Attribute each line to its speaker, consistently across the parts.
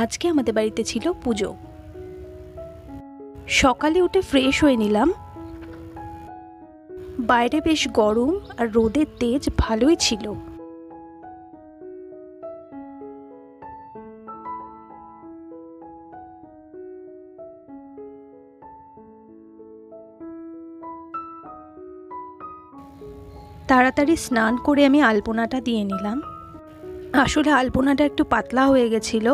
Speaker 1: আজকে আমাদের বাড়িতে ছিল পুজো। সকালে উঠে ফ্রেশ হয়ে নিলাম। বাইরে বেশ গরম আর রোদের তেজ ভালোই ছিল। তাড়াতাড়ি স্নান করে আমি আলপনাটা দিয়ে নিলাম। আসলে আলপনাটা একটু পাতলা হয়ে গেছিল।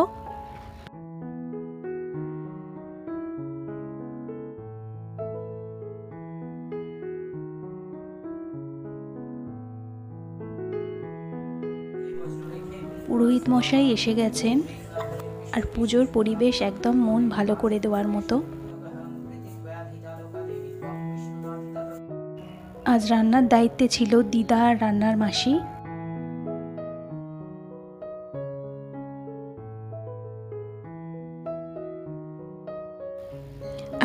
Speaker 1: পুরোহিত মশাই এসে গেছেন আর পুজোর পরিবেশ একদম মন ভালো করে দেওয়ার মতো। আজ রান্নার দায়িত্বে ছিল দিদা আর রান্নার মাসি।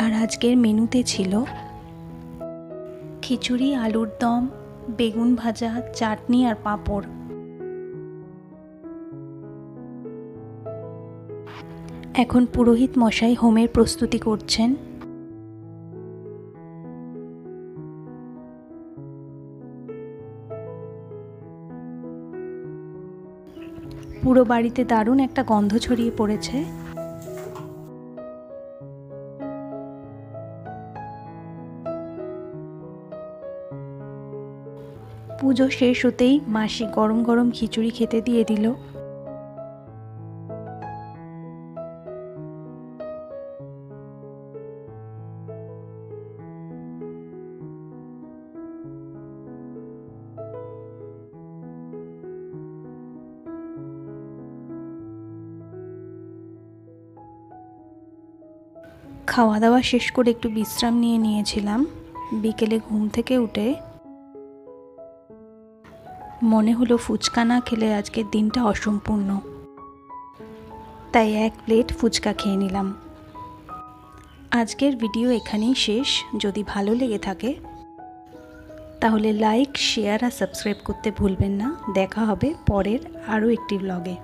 Speaker 1: আর আজকের মেনুতে ছিল খিচুড়ি, আলুর দম, বেগুন ভাজা, চাটনি আর পাঁপড়। এখন পুরোহিত মশাই হোমের প্রস্তুতি করছেন। পুরো বাড়িতে দারুণ একটা গন্ধ ছড়িয়ে পড়েছে। পুজো শেষ হতেই মাসি গরম গরম খিচুড়ি খেতে দিয়ে দিল। খাওয়া দাওয়া শেষ করে একটু বিশ্রাম নিয়েছিলাম। বিকেলে ঘুম থেকে উঠে মনে হলো ফুচকা না খেলে আজকের দিনটা অসম্পূর্ণ, তাই 1 প্লেট ফুচকা খেয়ে নিলাম। আজকের ভিডিও এখানেই শেষ। যদি ভালো লেগে থাকে তাহলে লাইক, শেয়ার আর সাবস্ক্রাইব করতে ভুলবেন না। দেখা হবে পরের আরও একটি ব্লগে।